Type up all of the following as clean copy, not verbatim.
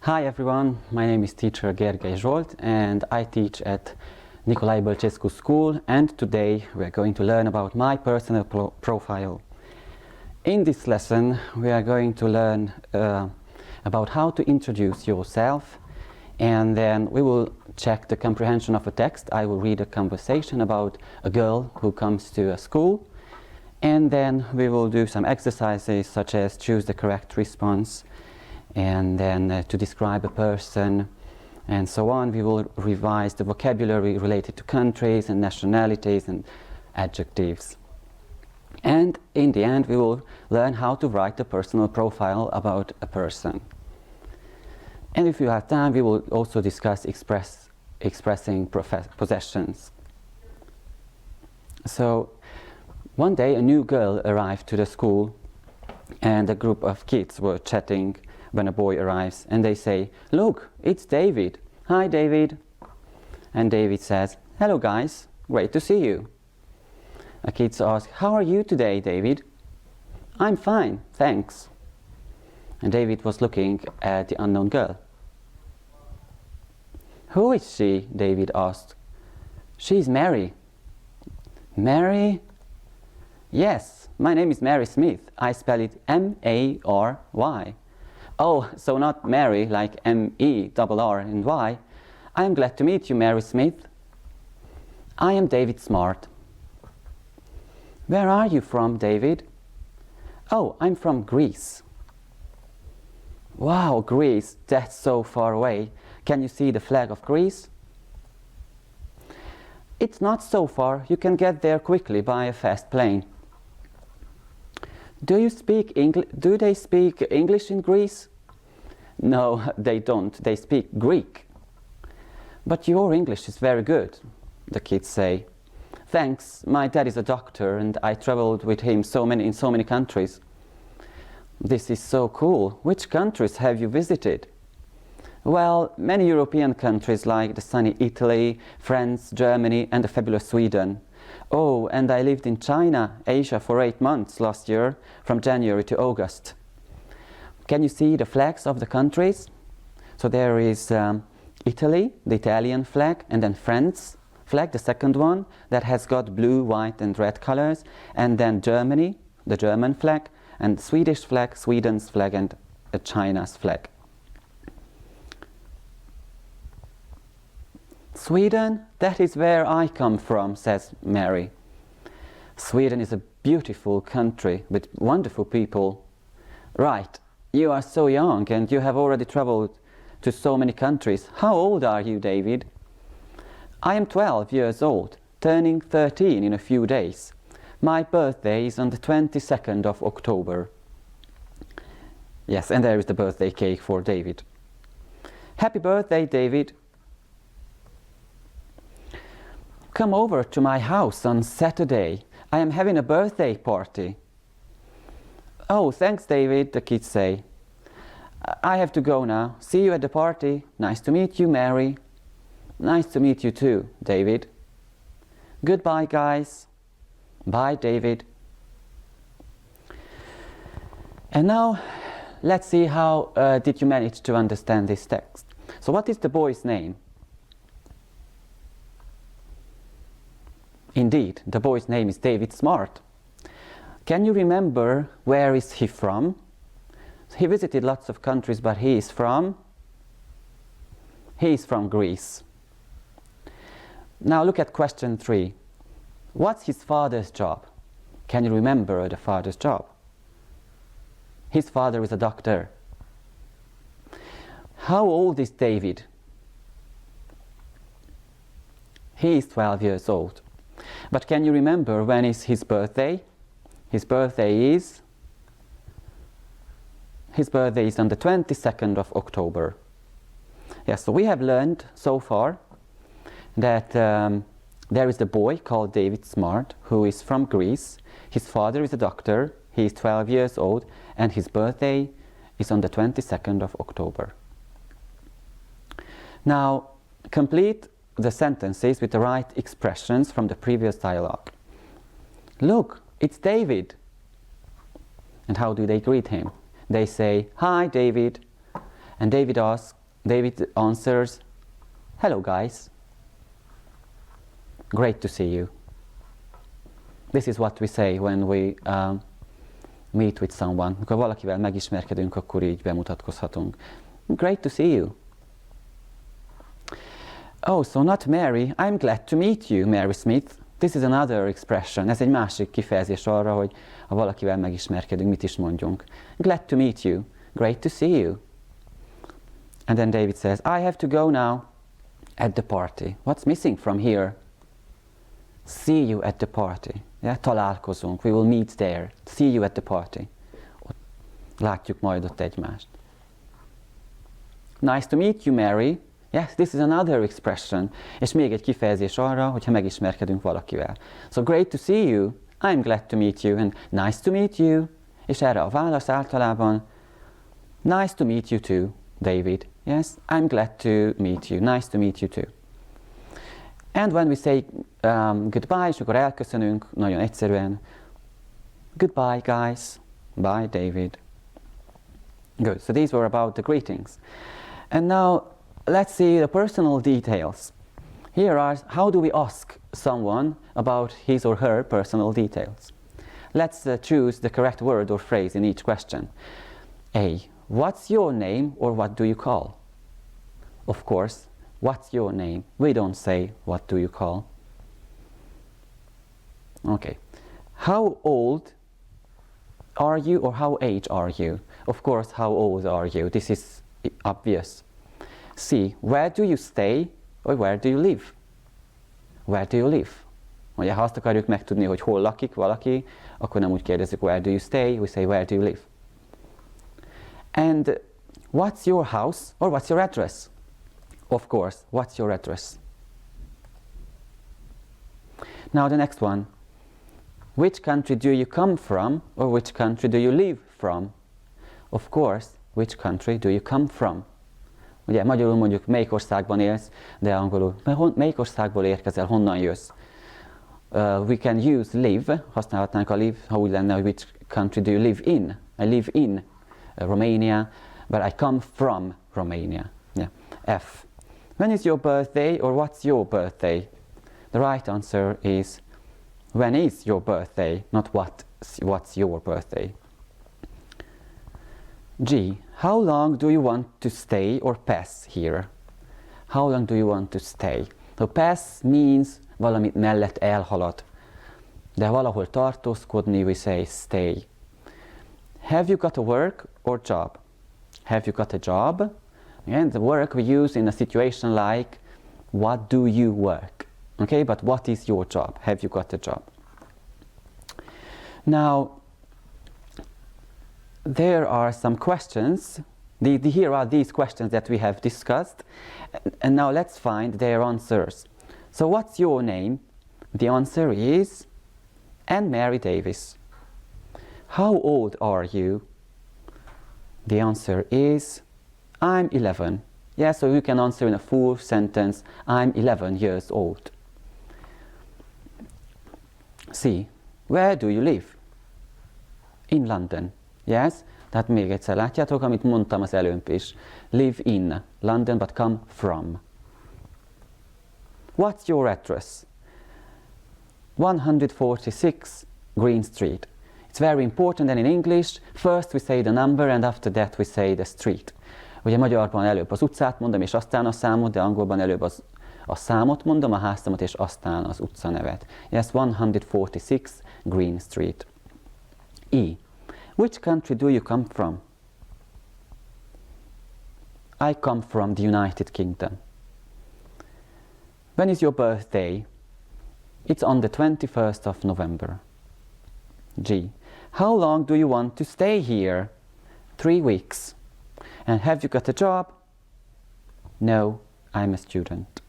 Hi everyone, my name is teacher Gergely Zsolt and I teach at Nicolae Bălcescu School, and today we are going to learn about my personal profile. In this lesson we are going to learn about how to introduce yourself, and then we will check the comprehension of a text. I will read a conversation about a girl who comes to a school, and then we will do some exercises such as choose the correct response, and then to describe a person, and so on. We will revise the vocabulary related to countries and nationalities and adjectives. And in the end, we will learn how to write a personal profile about a person. And if you have time, we will also discuss expressing possessions. So, one day a new girl arrived to the school, and a group of kids were chatting when a boy arrives, and they say, "Look, it's David. Hi, David." And David says, "Hello, guys. Great to see you." The kids ask, "How are you today, David?" "I'm fine, thanks." And David was looking at the unknown girl. "Who is she?" David asked. "She's Mary." "Mary?" "Yes, my name is Mary Smith. I spell it M-A-R-Y. "Oh, so not Mary like M-E-R-R and Y. I am glad to meet you, Mary Smith." "I am David Smart." "Where are you from, David?" "Oh, I'm from Greece." "Wow, Greece, that's so far away. Can you see the flag of Greece?" "It's not so far. You can get there quickly by a fast plane." Do they speak English in Greece?" "No, they don't. They speak Greek." "But your English is very good," the kids say. "Thanks. My dad is a doctor and I traveled with him in so many countries." "This is so cool. Which countries have you visited?" "Well, many European countries like the sunny Italy, France, Germany and the fabulous Sweden. Oh, and I lived in China, Asia for 8 months last year, from January to August." Can you see the flags of the countries? So there is Italy, the Italian flag, and then France flag, the second one, that has got blue, white and red colors, and then Germany, the German flag, and Swedish flag, Sweden's flag, and China's flag. "Sweden, that is where I come from," says Mary. "Sweden is a beautiful country with wonderful people." "Right, you are so young and you have already traveled to so many countries. How old are you, David?" "I am 12 years old, turning 13 in a few days. My birthday is on the 22nd of October. Yes, and there is the birthday cake for David. "Happy birthday, David." "Come over to my house on Saturday. I am having a birthday party." "Oh, thanks, David," the kids say. "I have to go now. See you at the party. Nice to meet you, Mary." "Nice to meet you too, David." "Goodbye, guys." "Bye, David." And now, let's see how did you manage to understand this text. So what is the boy's name? Indeed, the boy's name is David Smart. Can you remember where is he from? He visited lots of countries, but he is from Greece. Now look at question 3. What's his father's job? Can you remember the father's job? His father is a doctor. How old is David? He is 12 years old. But can you remember when is his birthday? His birthday is on the 22nd of October. Yes, so we have learned so far that there is the boy called David Smart who is from Greece. His father is a doctor, he is 12 years old, and his birthday is on the 22nd of October. Now, complete the sentences with the right expressions from the previous dialogue. "Look, it's David." And how do they greet him? They say, "Hi, David." And David asks, David answers, "Hello guys. Great to see you." This is what we say when we meet with someone. Amikor valakivel megismerkedünk, akkor így bemutatkozhatunk. "Great to see you." "Oh, so not Mary. I'm glad to meet you, Mary Smith." This is another expression. Ez egy másik kifejezés arra, hogy ha valakivel megismerkedünk, mit is mondjunk. "Glad to meet you. Great to see you." And then David says, "I have to go now at the party." What's missing from here? "See you at the party." Yeah, találkozunk. We will meet there. See you at the party. Ott látjuk majd ott egymást. "Nice to meet you, Mary." Yes, this is another expression. És még egy kifejezés arra, hogyha megismerkedünk valakivel. So great to see you. I'm glad to meet you. And nice to meet you. És erre a válasz általában, "Nice to meet you too, David." Yes, I'm glad to meet you. Nice to meet you too. And when we say goodbye, és akkor elköszönünk, nagyon egyszerűen, "Goodbye, guys." "Bye, David." Good. So these were about the greetings. And now let's see the personal details. Here are how do we ask someone about his or her personal details. Let's choose the correct word or phrase in each question. A. What's your name or what do you call? Of course, what's your name? We don't say what do you call. Okay. How old are you or how age are you? Of course, how old are you? This is obvious. C. Where do you stay or where do you live? Where do you live? Ugye, ha azt akarjuk megtudni, hogy hol lakik valaki, akkor nem úgy kérdezzük, where do you stay? We say, where do you live? And what's your house or what's your address? Of course, what's your address? Now the next one. Which country do you come from or which country do you live from? Of course, which country do you come from? Ugye magyarul mondjuk melyik országban élsz, de angolul melyik országból érkezel, honnan jössz? We can use live, használhatnánk a live, ha úgy lenne, hogy which country do you live in? I live in Romania, but I come from Romania. Yeah. F. When is your birthday or what's your birthday? The right answer is when is your birthday, not what's your birthday. G. How long do you want to stay or pass here? How long do you want to stay? So pass means valamit mellett elhalad. De valahol tartózkodni, we say stay. Have you got a work or job? Have you got a job? And the work we use in a situation like, what do you work? Okay, but what is your job? Have you got a job? Now, there are some questions. Here are these questions that we have discussed. And now let's find their answers. So what's your name? The answer is Anne Mary Davis. How old are you? The answer is I'm 11. Yeah, so you can answer in a full sentence, I'm 11 years old. C. Where do you live? In London. Yes? Tehát még egyszer látjátok, amit mondtam az előbb is. Live in London, but come from. What's your address? 146 Green Street. It's very important that in English, first we say the number and after that we say the street. Ugye magyarban előbb az utcát mondom, és aztán a számot, de angolban előbb a számot mondom, a házszámot, és aztán az utcanevet. Yes, 146 Green Street. E. Which country do you come from? I come from the United Kingdom. When is your birthday? It's on the 21st of November. G. How long do you want to stay here? 3 weeks. And have you got a job? No, I'm a student.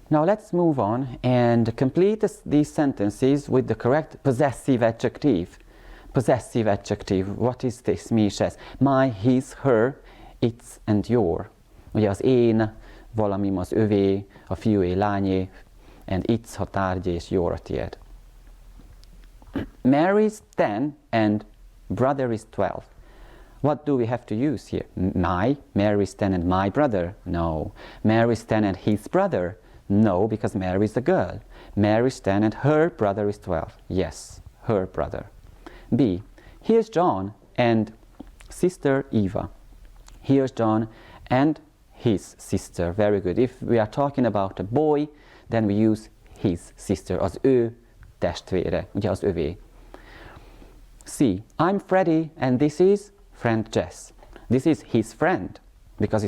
Now let's move on and complete these sentences with the correct possessive adjective. Possessive adjective, what is this? Mi is ez? My, his, her, its and your. Ugye az én, valamim az övé, a fiúé, lányé, and its, ha tárgy, és your a tiéd. Mary's 10 and brother is 12. What do we have to use here? Mary is 10 and my brother? No. Mary is 10 and his brother? No, because Mary is a girl. Mary is 10 and her brother is 12. Yes, her brother. B. Here's John and sister Eva. Here's John and his sister. Very good. If we are talking about a boy, then we use his sister, az ő testvére, ugye az övé. C. I'm Freddie and this is friend Jess. This is his friend because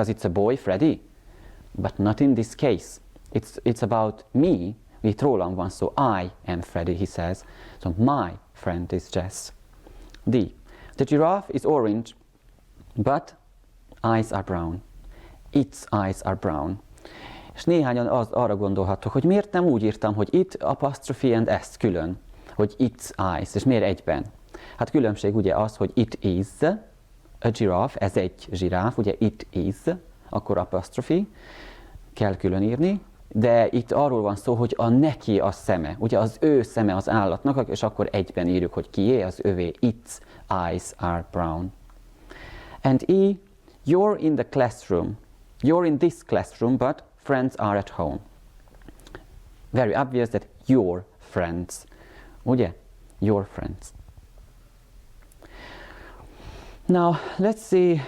it's a boy, Freddie. But not in this case. It's about me. Itt rólam van szó. I am Freddie, he says. So my friend is Jess. D. The giraffe is orange, but eyes are brown. Its eyes are brown. És néhányan arra gondolhattok, hogy miért nem úgy írtam, hogy it apostrophe and s külön, hogy its eyes, és miért egyben? Hát különbség ugye az, hogy it is a giraffe, ez egy zsiráf, ugye it is, akkor apostrophe, kell külön írni, de itt arról van szó, hogy a neki a szeme, ugye az ő szeme az állatnak, és akkor egyben írjuk, hogy kié, az övé, its eyes are brown. And E, you're in the classroom. You're in this classroom, but friends are at home. Very obvious that your friends. Ugye? Your friends. Now, let's see,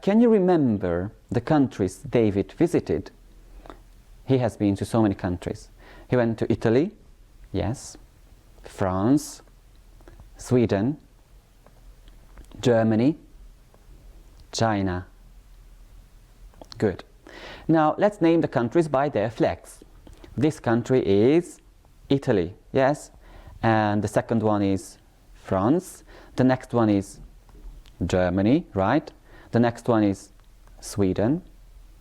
can you remember the countries David visited? He has been to so many countries. He went to Italy, yes, France, Sweden, Germany, China. Good. Now, let's name the countries by their flags. This country is Italy, yes, and the second one is France. The next one is Germany, right? The next one is Sweden,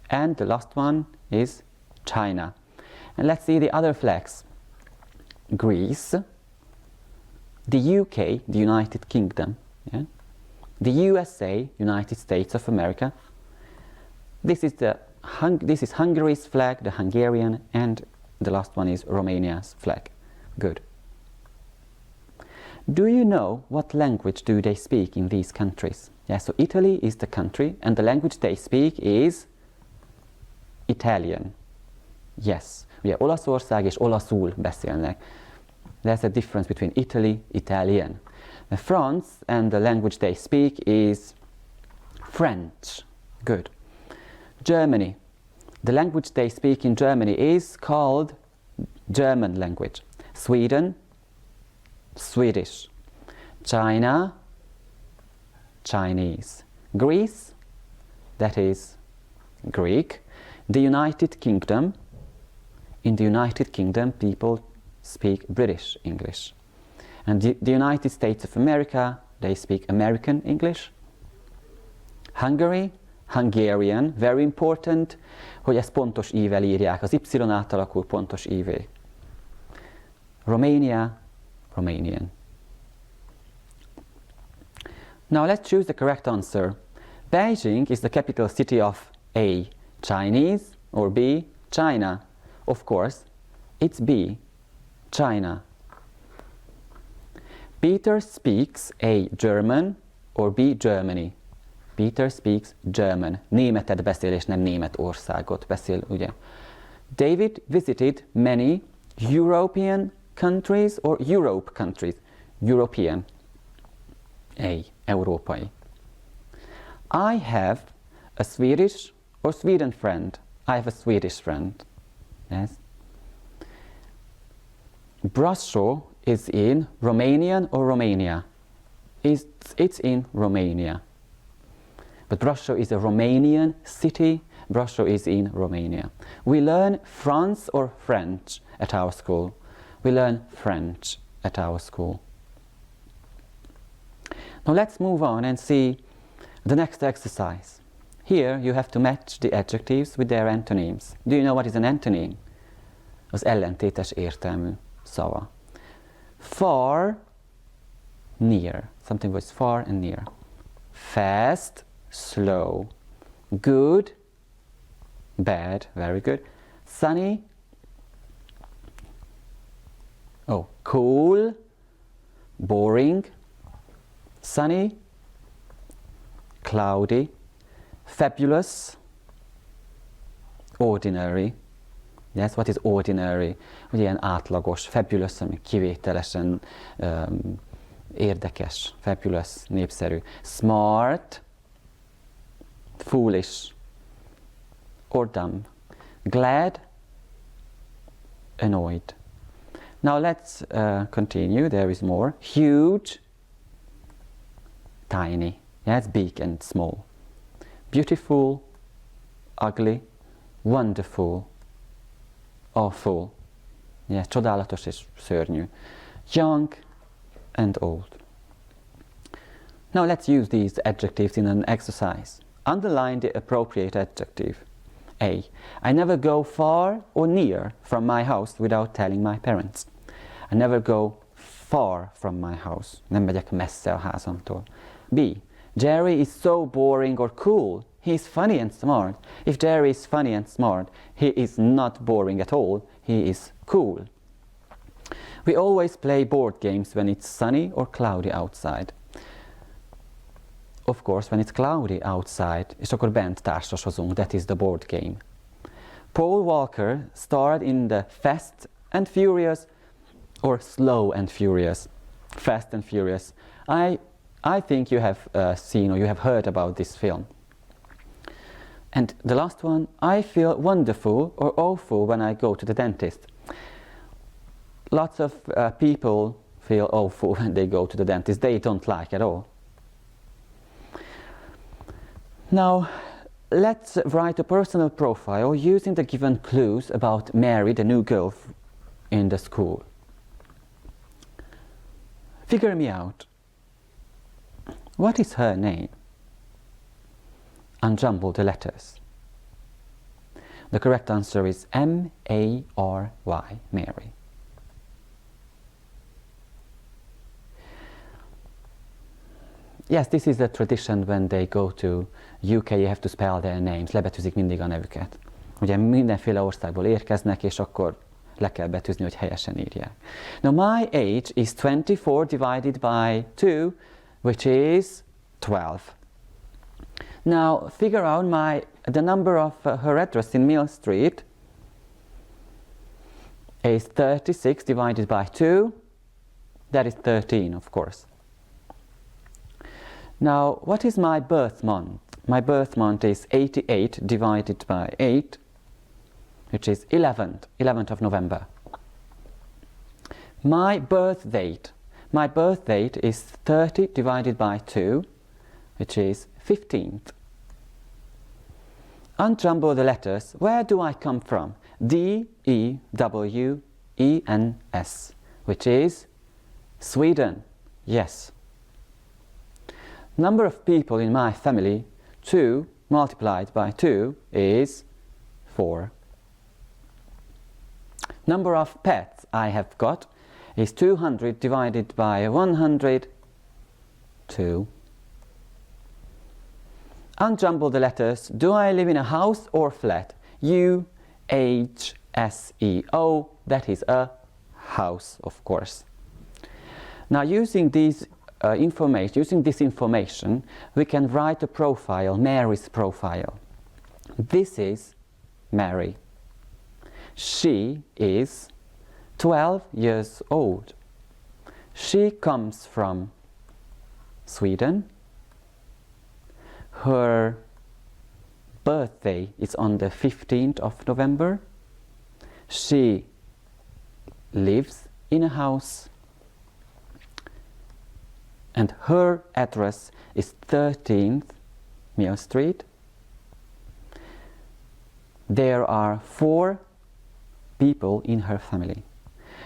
and the last one is China. And let's see the other flags. Greece, the UK, the United Kingdom, yeah? The USA, United States of America. This is Hungary's flag, the Hungarian, and the last one is Romania's flag. Good. Do you know what language do they speak in these countries? Yeah, so Italy is the country, and the language they speak is Italian. Yes. Ugye Olaszország és olaszul beszélnek. There's a difference between Italy, Italian. France, and the language they speak is French. Good. Germany. The language they speak in Germany is called German language. Sweden, Swedish. China, Chinese. Greece, that is Greek. The United Kingdom, in the United Kingdom people speak British English. And the United States of America, they speak American English. Hungary, Hungarian, very important, hogy ezt pontos ível írják, az Y átalakul pontos ívé. Romania, Romanian. Now let's choose the correct answer. Beijing is the capital city of A, Chinese, or B, China. Of course, it's B, China. Peter speaks A, German, or B, Germany. Peter speaks German. Németet beszél, és nem német országot beszél, ugye? David visited many European countries or Europe countries. European. A, európai. I have a Swedish or Sweden friend. I have a Swedish friend. Yes. Brașov is in Romanian or Romania? It's in Romania. But Brașov is a Romanian city. Brașov is in Romania. We learn France or French at our school. We learn French at our school. Now let's move on and see the next exercise. Here you have to match the adjectives with their antonyms. Do you know what is an antonym? Az ellentétes értelmű szava. Far, near. Something was far and near. Fast, slow. Good, bad, very good. Sunny, cool, boring. Sunny, cloudy, fabulous, ordinary. Yes, what is ordinary? Ugye ilyen átlagos, fabulous, ami kivételesen érdekes, fabulous, népszerű. Smart, foolish, or dumb. Glad, annoyed. Now let's continue, there is more. Huge, tiny. Yes, big and small. Beautiful, ugly, wonderful, awful. Yes, csodálatos és szörnyű. Young and old. Now let's use these adjectives in an exercise. Underline the appropriate adjective. A. I never go far or near from my house without telling my parents. I never go far from my house. Nem megyek messze a házamtól. B. Jerry is so boring or cool. He is funny and smart. If Jerry is funny and smart, he is not boring at all. He is cool. We always play board games when it's sunny or cloudy outside. Of course, when it's cloudy outside, és akkor bent társasozunk, that is the board game. Paul Walker starred in the Fast and Furious, or Slow and Furious. Fast and Furious. I think you have seen or you have heard about this film. And the last one, I feel wonderful or awful when I go to the dentist. Lots of people feel awful when they go to the dentist. They don't like at all. Now, let's write a personal profile using the given clues about Mary, the new girl in the school. Figure me out. What is her name? Unjumble the letters. The correct answer is M-A-R-Y, Mary. Yes, this is a tradition when they go to UK, you have to spell their names, lebetűzik mindig a nevüket. Ugye mindenféle országból érkeznek, és akkor le kell betűzni, hogy helyesen írják. Now my age is 24 divided by 2, which is 12. Now figure out the number of her address in Mill Street is 36 divided by 2, that is 13, of course. Now, what is my birth month? My birth month is 88 divided by 8, which is 11th of November. My birth date is 30 divided by 2, which is 15th. Unjumble the letters. Where do I come from? D-E-W-E-N-S, which is Sweden. Yes. Number of people in my family, 2 multiplied by 2 is 4. Number of pets I have got is 200 divided by 100, 2. Unjumble the letters. Do I live in a house or flat? U-H-S-E-O, that is a house, of course. Now using this information, we can write a profile, Mary's profile. This is Mary. She is 12 years old. She comes from Sweden. Her birthday is on the 15th of November. She lives in a house. And her address is 13th Mill Street. There are 4 people in her family.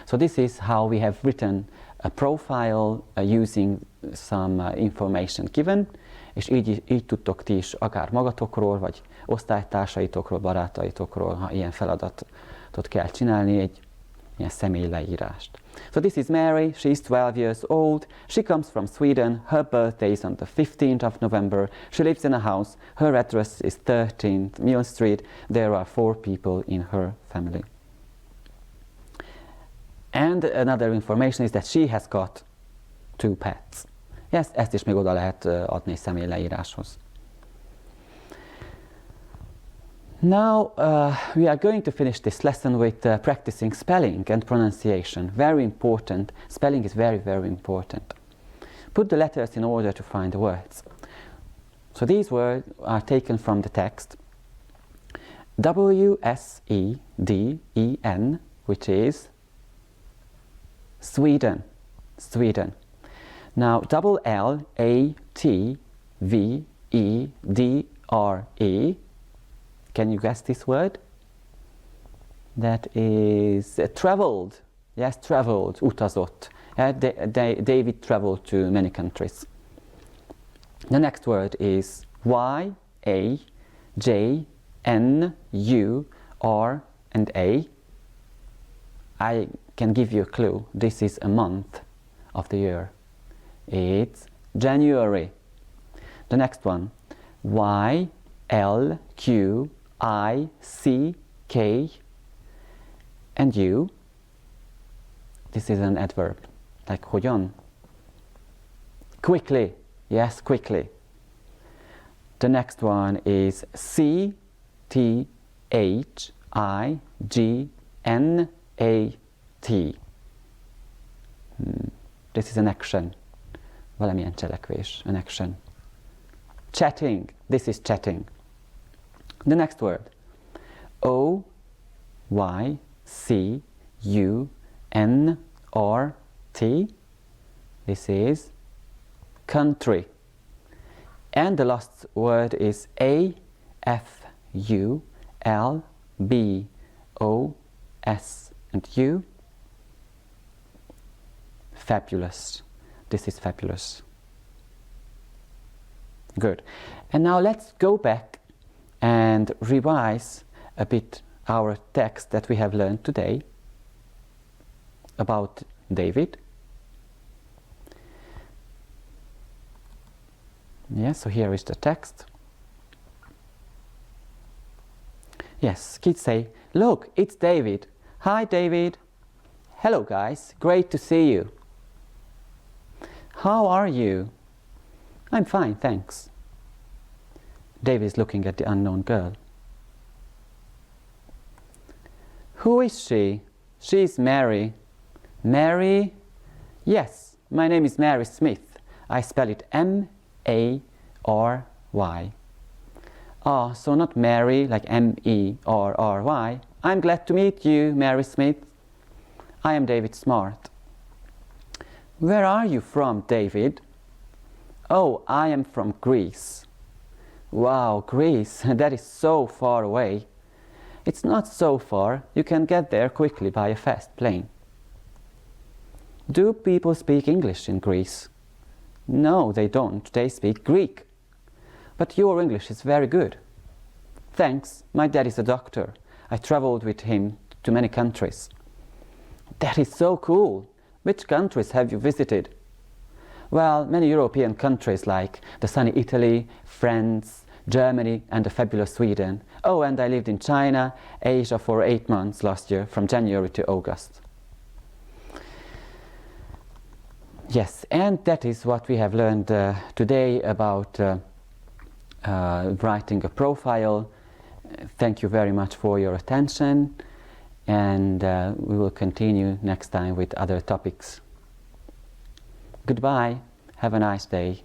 So this is how we have written a profile using some information given, és így tudtok ti is akár magatokról, vagy osztálytársaitokról, barátaitokról, ha ilyen feladatot kell csinálni, egy ilyen személyleírást. So this is Mary, she's 12 years old, she comes from Sweden, her birthday is on the 15th of November, she lives in a house, her address is 13th Mill Street, there are 4 people in her family. And another information is that she has got 2 pets. Yes, ezt is még oda lehet adni személyleíráshoz. Now we are going to finish this lesson with practicing spelling and pronunciation. Very important. Spelling is very, very important. Put the letters in order to find the words. So these words are taken from the text. W-S-E-D-E-N, which is Sweden. Sweden. Now double L-A-T-V-E-D-R-E. Can you guess this word? That is traveled. Yes, traveled, utazott. David traveled to many countries. The next word is Y-A-J-N-U-R and A. I can give you a clue. This is a month of the year. It's January. The next one, Y-L-Q-I-C-K and U. This is an adverb, like hogyan. Quickly, yes, quickly. The next one is C-T-H-I-G-N-A-T. This is an action. Valamilyen cselekvés, an action. Chatting, this is chatting. The next word, O-Y-C-U-N-R-T. This is country. And the last word is A-F-U-L-B-O-S and U. Fabulous. This is fabulous. Good. And now let's go back and revise a bit our text that we have learned today about David. Yes, so here is the text. Yes, kids say, look, it's David. Hi, David. Hello, guys. Great to see you. How are you? I'm fine, thanks. David is looking at the unknown girl. Who is she? She's Mary. Mary? Yes, my name is Mary Smith. I spell it M-A-R-Y. Ah, so not Mary like M-E-R-R-Y. I'm glad to meet you, Mary Smith. I am David Smart. Where are you from, David? Oh, I am from Greece. Wow, Greece, that is so far away. It's not so far. You can get there quickly by a fast plane. Do people speak English in Greece? No, they don't. They speak Greek. But your English is very good. Thanks. My dad is a doctor. I traveled with him to many countries. That is so cool. Which countries have you visited? Well, many European countries like the sunny Italy, France, Germany and the fabulous Sweden. Oh, and I lived in China, Asia for 8 months last year, from January to August. Yes, and that is what we have learned today about writing a profile. Thank you very much for your attention, and we will continue next time with other topics. Goodbye, have a nice day.